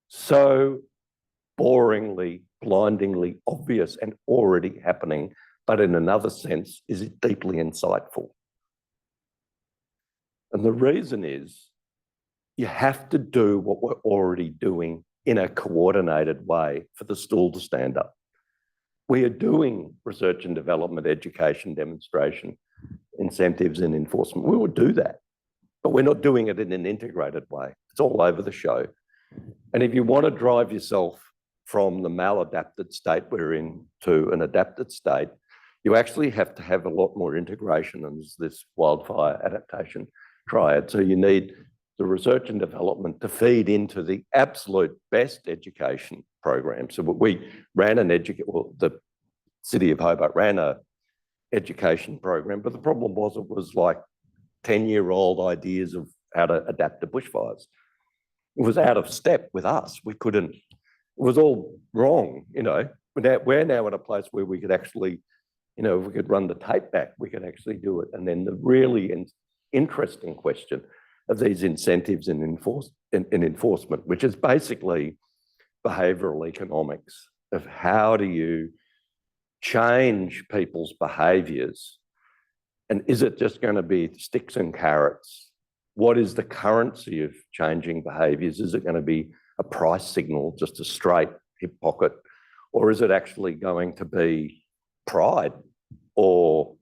so boringly, blindingly obvious and already happening, but in another sense, is it deeply insightful? And the reason is you have to do what we're already doing in a coordinated way for the stool to stand up. We are doing research and development, education, demonstration, incentives and enforcement. We will do that, but we're not doing it in an integrated way. It's all over the show. And if you want to drive yourself from the maladapted state we're in to an adapted state, you actually have to have a lot more integration in this wildfire adaptation triad. So you need the research and development to feed into the absolute best education program. So we ran the City of Hobart ran an education program, but the problem was it was like 10-year-old ideas of how to adapt to bushfires. It was out of step with us. We couldn't, it was all wrong, We're now at a place where we could actually, if we could run the tape back, we could actually do it. And then the really interesting question of these incentives and enforcement, which is basically behavioural economics of how do you change people's behaviours, and is it just going to be sticks and carrots? What is the currency of changing behaviours? Is it going to be a price signal, just a straight hip pocket, or is it actually going to be pride? Or,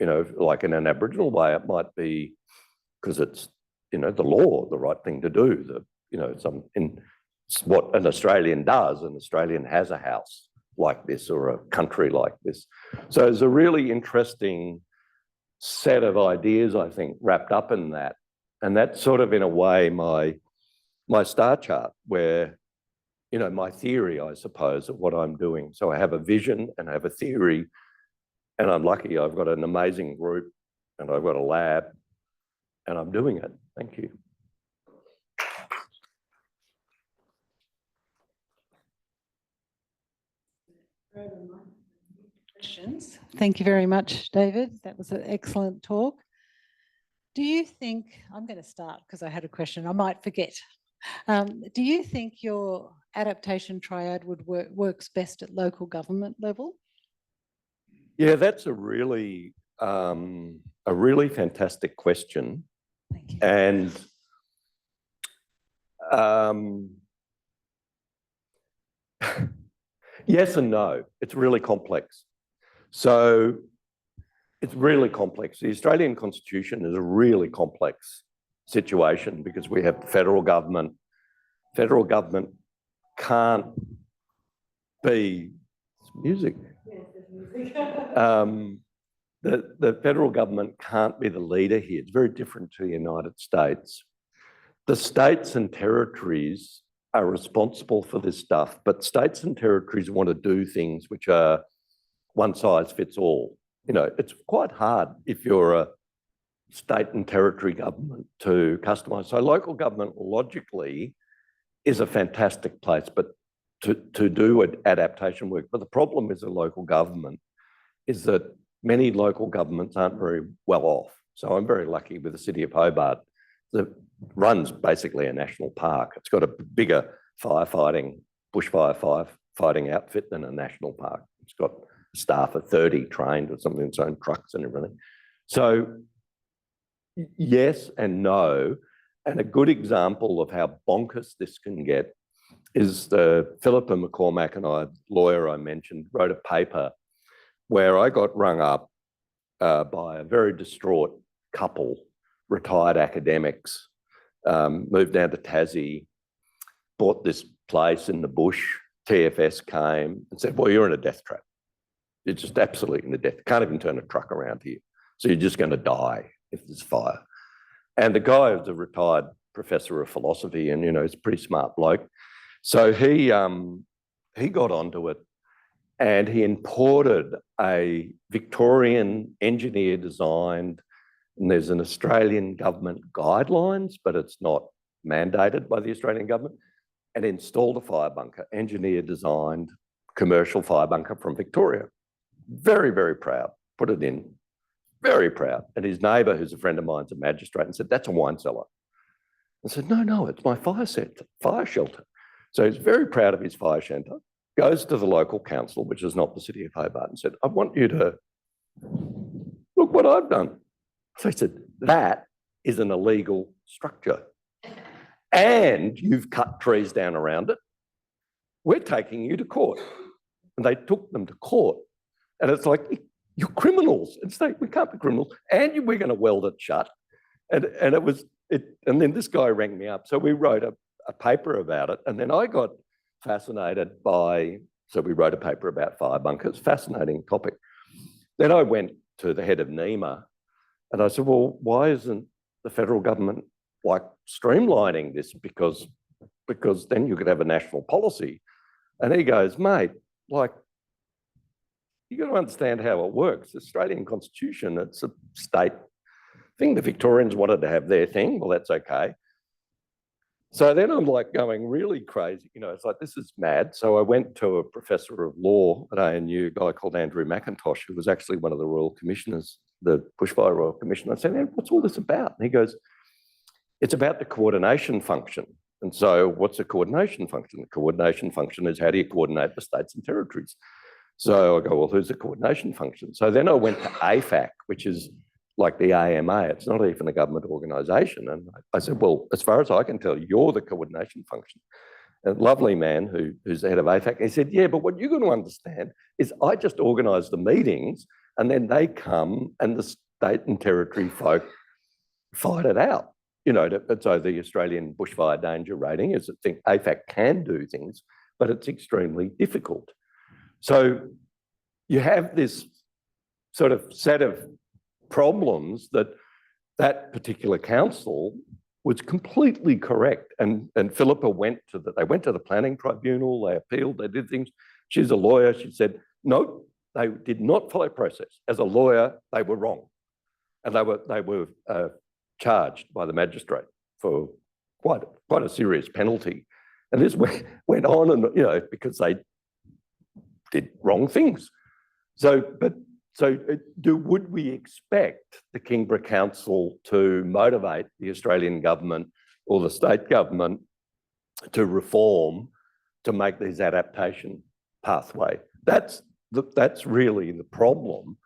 like in an Aboriginal way, it might be because it's, the law, the right thing to do, it's what an Australian does. An Australian has a house like this or a country like this. So it's a really interesting set of ideas, I think, wrapped up in that. And that's sort of, in a way, my star chart, where, my theory, I suppose, of what I'm doing. So I have a vision and I have a theory, and I'm lucky I've got an amazing group and I've got a lab and I'm doing it. Thank you. Questions. Thank you very much, David. That was an excellent talk. Do you think, I'm going to start because I had a question, I might forget. Do you think your adaptation triad works best at local government level? Yeah, that's a really fantastic question. Thank you. And yes and no. It's really complex. So it's really complex. The Australian Constitution is a really complex situation because we have the federal government. Federal government can't be music. Yes, there's music. The federal government can't be the leader here. It's very different to the United States. The states and territories are responsible for this stuff, but states and territories want to do things which are one size fits all. It's quite hard if you're a state and territory government to customise. So local government logically is a fantastic place, but to do adaptation work. But the problem is a local government is that many local governments aren't very well off. So I'm very lucky with the city of Hobart that runs basically a national park. It's got a bigger bushfire firefighting outfit than a national park. It's got staff of 30 trained or something, its own trucks and everything. So yes and no. And a good example of how bonkers this can get is Philippa McCormack and I, lawyer I mentioned, wrote a paper where I got rung up by a very distraught couple, retired academics, moved down to Tassie, bought this place in the bush. TFS came and said, well, you're in a death trap. You're just absolutely in a death. Can't even turn a truck around here. So you're just going to die if there's fire. And the guy was a retired professor of philosophy and, he's a pretty smart bloke. So he got onto it and he imported a Victorian engineer designed, and there's an Australian government guidelines, but it's not mandated by the Australian government, and installed a fire bunker, engineer designed commercial fire bunker from Victoria. Very, very proud, put it in, very proud. And his neighbour, who's a friend of mine, is a magistrate, and said, that's a wine cellar. I said, no, it's my fire shelter. So he's very proud of his fire shelter, goes to the local council, which is not the city of Hobart, and said, I want you to look what I've done. So he said, that is an illegal structure. And you've cut trees down around it. We're taking you to court. And they took them to court. And it's like, you're criminals. It's like, we can't be criminals. And we're going to weld it shut. And then this guy rang me up. So we wrote a paper about it. And then I got fascinated so we wrote a paper about fire bunkers, fascinating topic. Then I went to the head of NEMA and I said, well, why isn't the federal government streamlining this? Because then you could have a national policy. And he goes, mate, you got to understand how it works. The Australian Constitution, it's a state thing. The Victorians wanted to have their thing. Well, that's okay. So then I'm going really crazy. It's like, this is mad. So I went to a professor of law at ANU, a guy called Andrew McIntosh, who was actually one of the Royal Commissioners, the Bushfire Royal Commission. I said, man, what's all this about? And he goes, it's about the coordination function. And so what's a coordination function? The coordination function is how do you coordinate the states and territories? So I go, well, who's the coordination function? So then I went to AFAC, which is like the AMA. It's not even a government organisation. And I said, well, as far as I can tell, you're the coordination function. A lovely man who's the head of AFAC. He said, yeah, but what you're going to understand is I just organise the meetings and then they come and the state and territory folk fight it out. so the Australian bushfire danger rating is that AFAC can do things, but it's extremely difficult. So you have this sort of set of problems that particular council was completely correct. And Philippa they went to the planning tribunal, they appealed, they did things. She's a lawyer. She said, no, they did not follow process. As a lawyer, they were wrong. And they were charged by the magistrate for quite a serious penalty. And this went on and, because they did wrong things. Would we expect the Kingborough Council to motivate the Australian government or the state government to reform to make these adaptation pathway? That's really the problem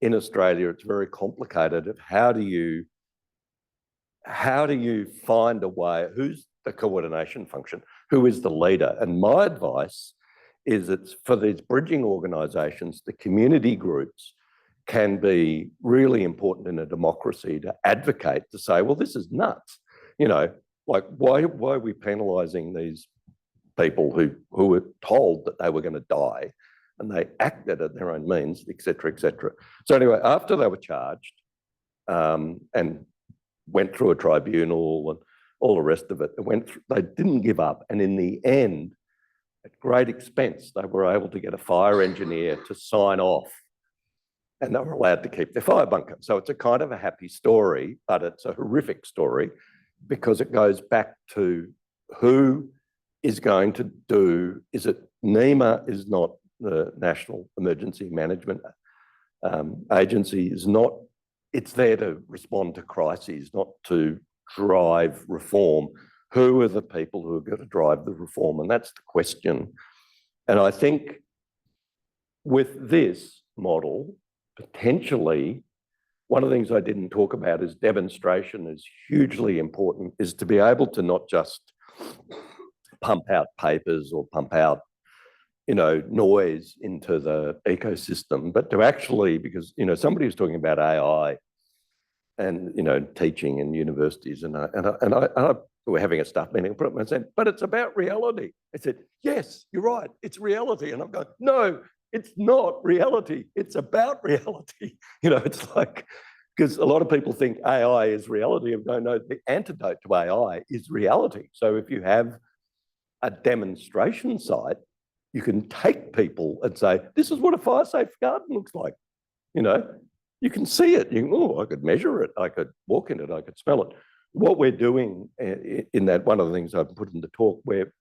in Australia. It's very complicated of how do you find a way, who's the coordination function, who is the leader? And my advice is it's for these bridging organisations, the community groups can be really important in a democracy to advocate, to say, well, this is nuts. Like why are we penalising these people who were told that they were going to die and they acted at their own means, et cetera, et cetera. So anyway, after they were charged and went through a tribunal and all the rest of it, they didn't give up. And in the end, at great expense, they were able to get a fire engineer to sign off and they were allowed to keep their fire bunker. So it's a kind of a happy story, but it's a horrific story because it goes back to who is going to do, is it NEMA is not the National Emergency Management Agency, is not, it's there to respond to crises, not to drive reform. Who are the people who are going to drive the reform? And that's the question. And I think with this model, potentially, one of the things I didn't talk about is demonstration is hugely important, is to be able to not just pump out papers or pump out, noise into the ecosystem, but to actually, because, somebody was talking about AI and, teaching in universities and I we were having a staff meeting, and I said, but it's about reality. I said, yes, you're right, it's reality. And I'm going, no, it's not reality. It's about reality. It's like, because a lot of people think AI is reality. I'm going, no, the antidote to AI is reality. So if you have a demonstration site, you can take people and say, this is what a fire-safe garden looks like. You can see it. I could measure it. I could walk in it. I could smell it. What we're doing in that, one of the things I've put in the talk, we're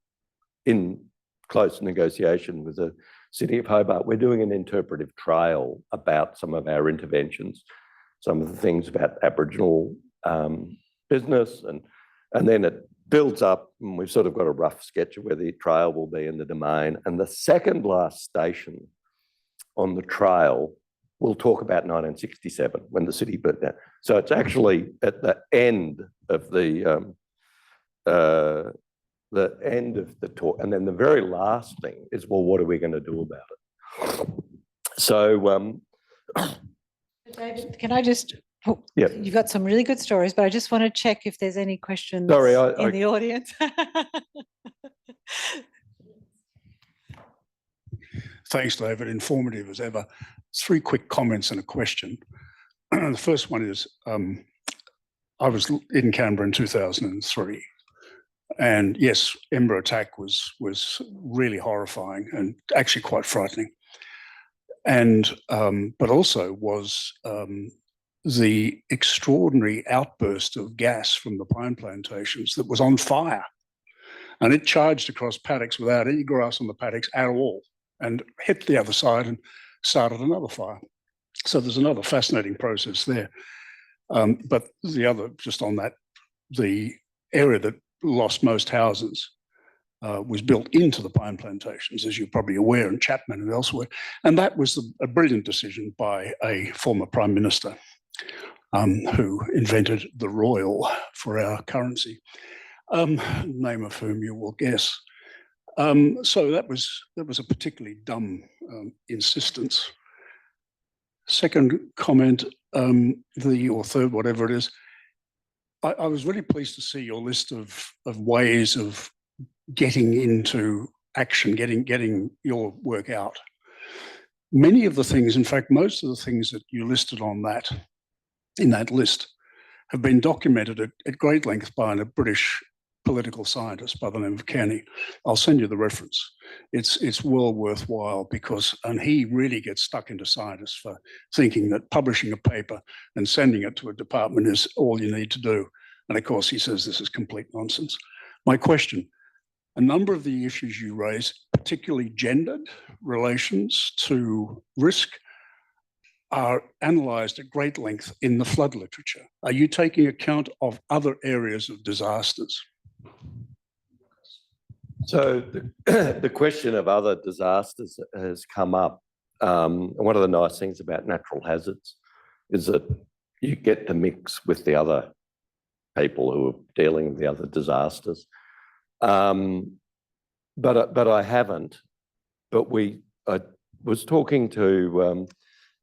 in close negotiation with the City of Hobart, we're doing an interpretive trail about some of our interventions, some of the things about Aboriginal business, and then it builds up, and we've sort of got a rough sketch of where the trail will be in the domain. And the second last station on the trail, we'll talk about 1967 when the city burnt down. So it's actually at the end of the end of the talk. And then the very last thing is, well, what are we going to do about it? So, David, can I just, yeah, you've got some really good stories, but I just want to check if there's any questions in the audience. Thanks, David. Informative as ever. 3 quick comments and a question. The first one is, I was in Canberra in 2003. And yes, ember attack was really horrifying and actually quite frightening. And but also was the extraordinary outburst of gas from the pine plantations that was on fire. And it charged across paddocks without any grass on the paddocks at all and hit the other side and started another fire. So there's another fascinating process there. But the other, just on that, the area that lost most houses was built into the pine plantations, as you're probably aware, in Chapman and elsewhere. And that was a brilliant decision by a former Prime Minister who invented the Royal for our currency, name of whom you will guess. So that was a particularly dumb insistence. Second comment, or third, whatever it is, I was really pleased to see your list of ways of getting into action, getting your work out. Many of the things, in fact, most of the things that you listed in that list have been documented at great length by a British political scientist by the name of Kenny. I'll send you the reference. It's well worthwhile and he really gets stuck into scientists for thinking that publishing a paper and sending it to a department is all you need to do. And of course, he says this is complete nonsense. My question, a number of the issues you raise, particularly gendered relations to risk, are analysed at great length in the flood literature. Are you taking account of other areas of disasters? So the question of other disasters has come up. One of the nice things about natural hazards is that you get to mix with the other people who are dealing with the other disasters. But I haven't. But I was talking to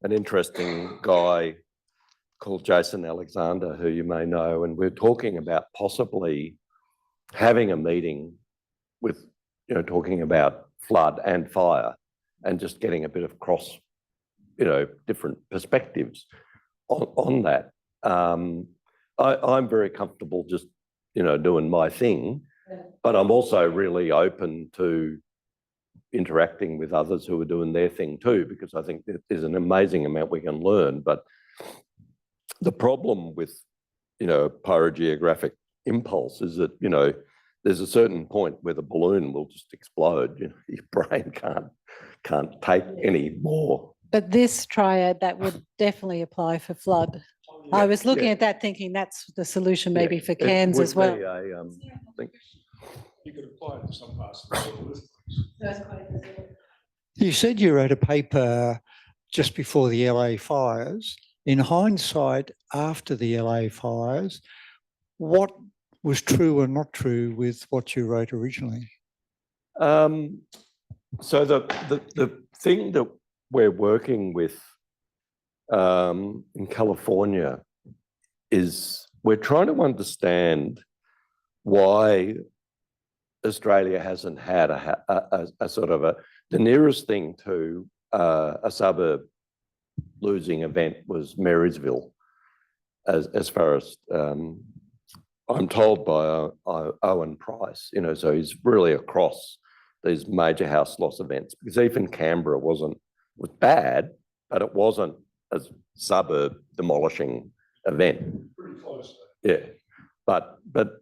an interesting guy called Jason Alexander, who you may know, and we're talking about possibly having a meeting with, talking about flood and fire and just getting a bit of different perspectives on that. I'm very comfortable just, doing my thing, but I'm also really open to interacting with others who are doing their thing too, because I think that there's an amazing amount we can learn. But the problem with, pyrogeographic impulse is that, there's a certain point where the balloon will just explode. Your brain can't take any more. But this triad, that would definitely apply for flood. I was looking at that thinking that's the solution maybe for Cairns as well. You could apply it to some parts of the world. You said you wrote a paper just before the LA fires. In hindsight, after the LA fires, what was true and not true with what you wrote originally? So the thing that we're working with in California is we're trying to understand why Australia hasn't had a sort of the nearest thing to a suburb losing event was Marysville, as far as I'm told by Owen Price, so he's really across these major house loss events, because even Canberra was bad, but it wasn't a suburb demolishing event. Pretty close. Yeah. But the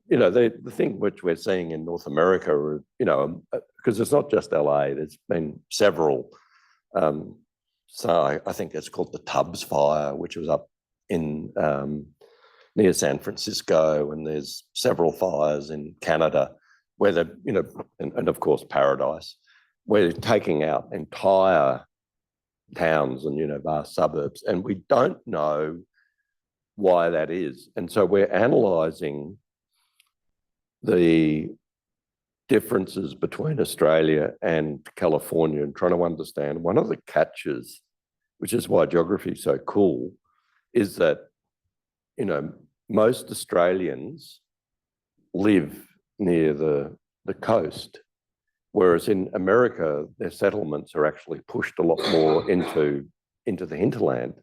thing which we're seeing in North America, because it's not just LA, there's been several. So I think it's called the Tubbs fire, which was up in near San Francisco, and there's several fires in Canada where and of course Paradise, where they're taking out entire towns and vast suburbs, and we don't know why that is. And so we're analysing the differences between Australia and California and trying to understand. One of the catches, which is why geography is so cool, is that most Australians live near the coast, whereas in America their settlements are actually pushed a lot more into the hinterland.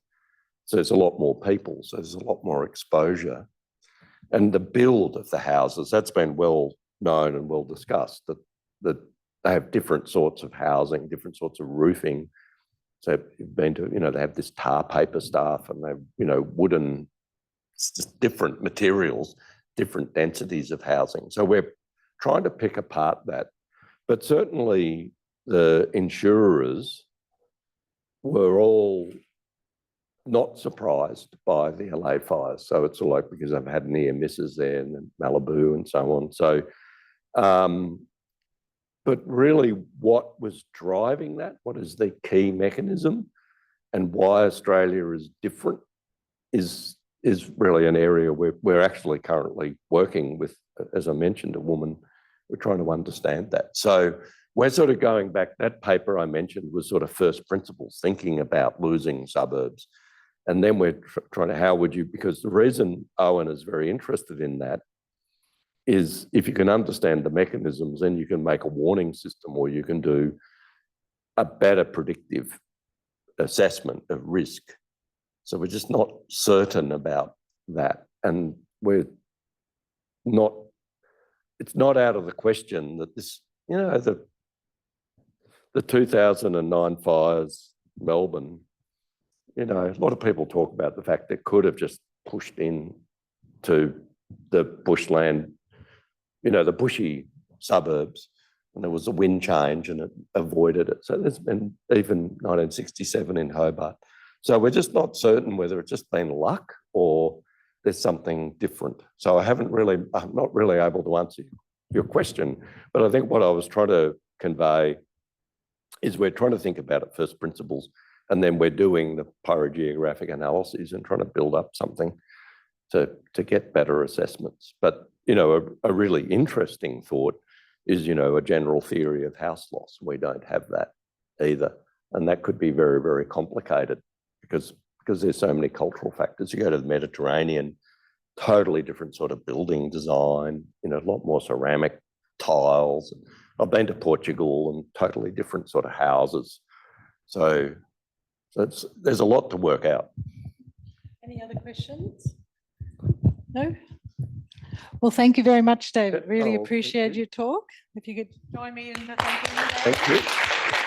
So there's a lot more people, so there's a lot more exposure. And the build of the houses, that's been well known and well discussed, that they have different sorts of housing, different sorts of roofing. So you've been to, they have this tar paper stuff, and they have, wooden, just different materials, different densities of housing. So we're trying to pick apart that. But certainly the insurers were all not surprised by the LA fires. So it's all like, because I've had near misses there in Malibu and so on. So, but really what was driving that, what is the key mechanism, and why Australia is different is really an area where we're actually currently working with, as I mentioned, a woman. We're trying to understand that. So we're sort of going back, that paper I mentioned was sort of first principles, thinking about losing suburbs. And then we're trying to, how would you, because the reason Owen is very interested in that is if you can understand the mechanisms, then you can make a warning system, or you can do a better predictive assessment of risk. So we're just not certain about that. And we're not, it's not out of the question that this, you know, the 2009 fires, Melbourne, you know, a lot of people talk about the fact that could have just pushed in to the bushland, you know, the bushy suburbs, and there was a wind change and it avoided it. So there's been even 1967 in Hobart. So we're just not certain whether it's just been luck or there's something different. So I'm not really able to answer your question, but I think what I was trying to convey is we're trying to think about it first principles, and then we're doing the pyrogeographic analyses and trying to build up something to get better assessments. But, you know, a really interesting thought is, you know, a general theory of house loss. We don't have that either. And that could be very, very complicated because there's so many cultural factors. You go to the Mediterranean, totally different sort of building design, you know, a lot more ceramic tiles. I've been to Portugal and totally different sort of houses. So there's a lot to work out. Any other questions? No? Well, thank you very much, David. Really Oh, thank appreciate you. your talk. If you could join me in the thank you. Thank you.